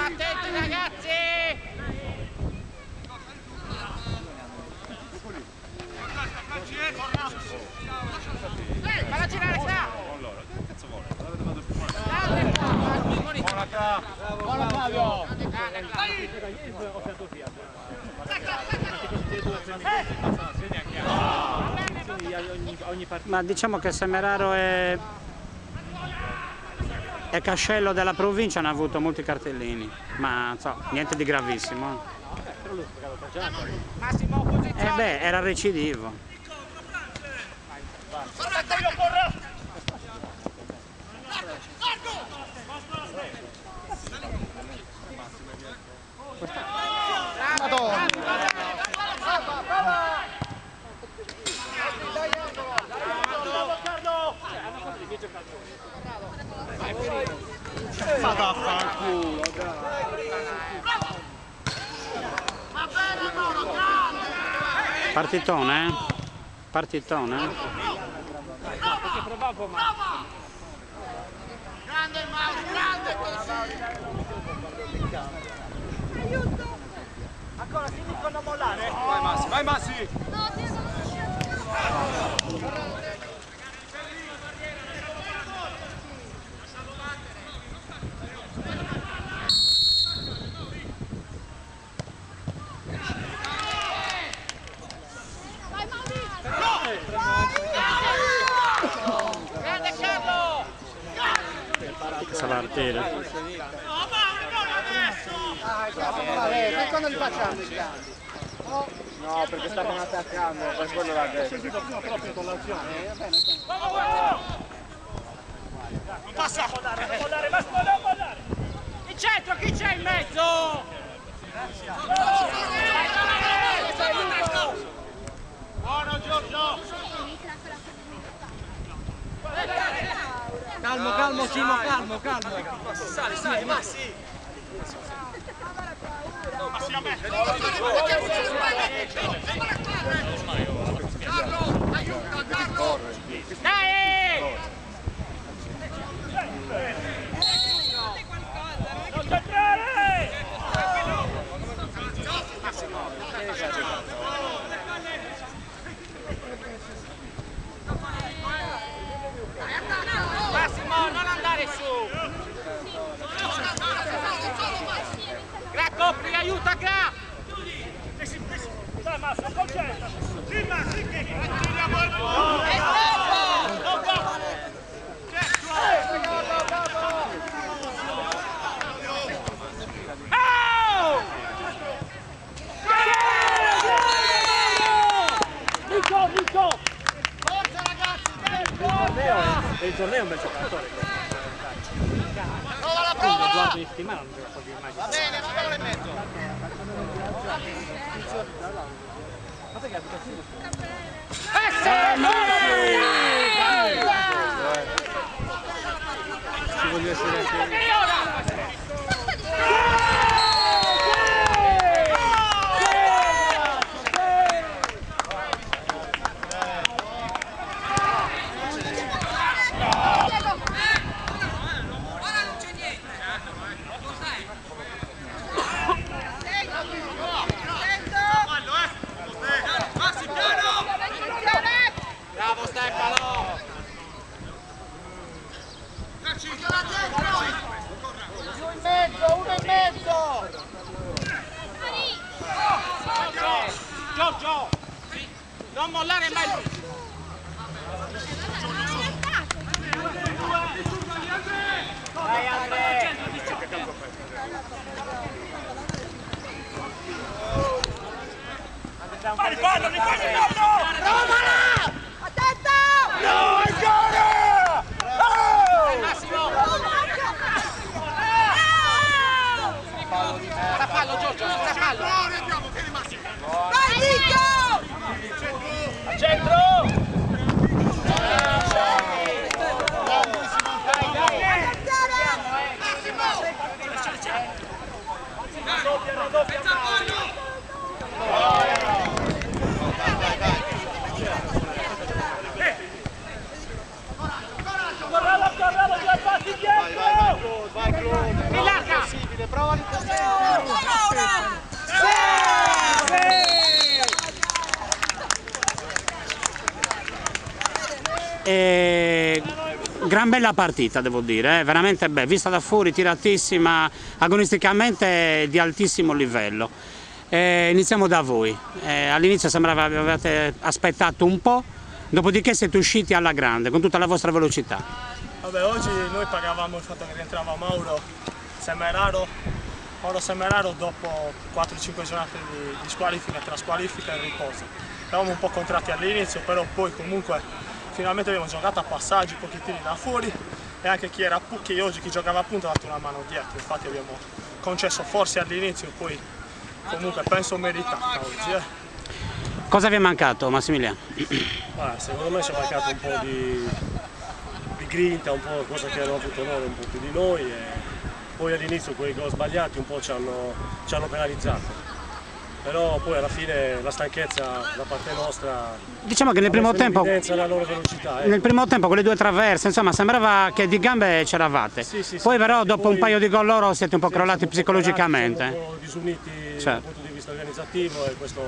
Attenti ragazzi! Falla girare qua! Allora, che cazzo vuole? Buona Fabio! Ma diciamo che Semeraro e Cascello della provincia hanno avuto molti cartellini, ma so, niente di gravissimo. Massimo posizione! Era recidivo. Ma vaffanculo, dai! Partitone, eh? Partitone, eh? Grande Mauro, grande così! Aiuto! Ancora, si dicono non mollare? Vai Massi, vai Massi! No, ti Grande Carlo! Savartire. Sai quando li facciamo i grandi? No, perché stavano attaccando, per quello l'ha detto. Ho sentito prima proprio con l'azione. Non passa! Non mollare, ma non mollare! In centro, chi c'è in mezzo? Buono Giorgio! Calmo, calmo Simo, calmo, calmo. Sali, sali, Massi! Massi a me! Carlo, aiuta, Carlo! Dai! Concentrare! Massimo, non andare su! Gra, copri, aiuta, Gra! Dai, Massimo, concentra! Sì, Massimo, che... Il torneo è un bel giocatore. Prova la prova! Guarda in settimana non gioca così mai. Va bene, va in mezzo! Ma perché l'applicazione? Ci voglio essere anche... Bravo Stefano! Uno in mezzo! Giorgio! Non mollare mai lui! Dai Andrea! Fai fallo, li fai fallo! Provala! Attento! No, ancora! Oh! Massimo! Sta fallo Giorgio, sta fallo! Vai Nico! Al centro! Raddoppia! Gran bella partita, devo dire, veramente bella, vista da fuori, tiratissima, agonisticamente di altissimo livello. Iniziamo da voi. All'inizio sembrava che avevate aspettato un po', dopodiché siete usciti alla grande con tutta la vostra velocità. Vabbè, oggi noi pagavamo il fatto che rientrava Mauro Semeraro dopo 4-5 giornate di squalifica, tra squalifica e riposo. Eravamo un po' contratti all'inizio, però poi comunque finalmente abbiamo giocato a passaggi, pochettini da fuori, e anche chi oggi chi giocava a punta ha dato una mano dietro. Infatti abbiamo concesso forse all'inizio, poi comunque penso meritata oggi. Cosa vi è mancato, Massimiliano? Secondo me ci è mancato un po' di grinta, un po' cosa che hanno avuto loro un po' più di noi, e poi all'inizio quei gol sbagliati un po' ci hanno penalizzato. Però poi alla fine la stanchezza da parte nostra, Diciamo che nel primo tempo, la loro velocità. nel primo tempo con le due traverse, insomma, sembrava che di gambe c'eravate. Poi però dopo un paio di gol loro siete un po' crollati psicologicamente. Siamo un po' disuniti Certo. dal punto di vista organizzativo, e questo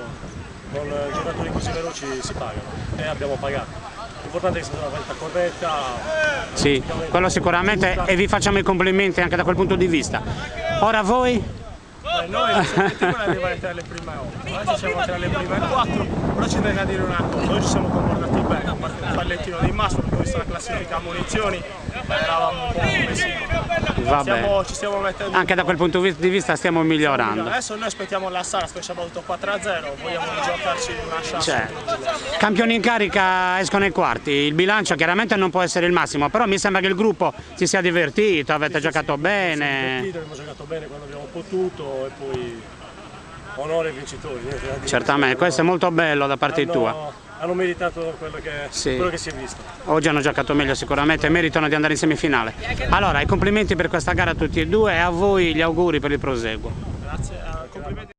con giocatori così veloci si pagano, e abbiamo pagato. L'importante è che sia stata una partita corretta. Sì, quello sicuramente, e vi facciamo i complimenti anche da quel punto di vista. Ora voi? Noi l'obiettivo è arrivare tra le prime 8, oggi siamo tra le prime 4, però ci tengo a dire una cosa, oggi siamo comportati bene, a parte un fallettino di Massimo, perché visto la classifica a munizioni, eravamo un po' messi. Vabbè. Ci stiamo mettendo Anche da quel punto di vista stiamo migliorando. Adesso noi aspettiamo la Sara, abbiamo avuto 4-0, vogliamo giocarci una chance. Cioè, campioni in carica escono ai quarti, il bilancio chiaramente non può essere il massimo, però mi sembra che il gruppo si sia divertito, avete giocato bene. Abbiamo giocato bene quando abbiamo potuto, e poi onore ai vincitori. Certamente, questo è molto bello da parte tua. Hanno meritato quello che si è visto. Oggi hanno giocato meglio sicuramente e meritano di andare in semifinale. Allora, i complimenti per questa gara a tutti e due, e a voi gli auguri per il proseguo. Grazie, complimenti.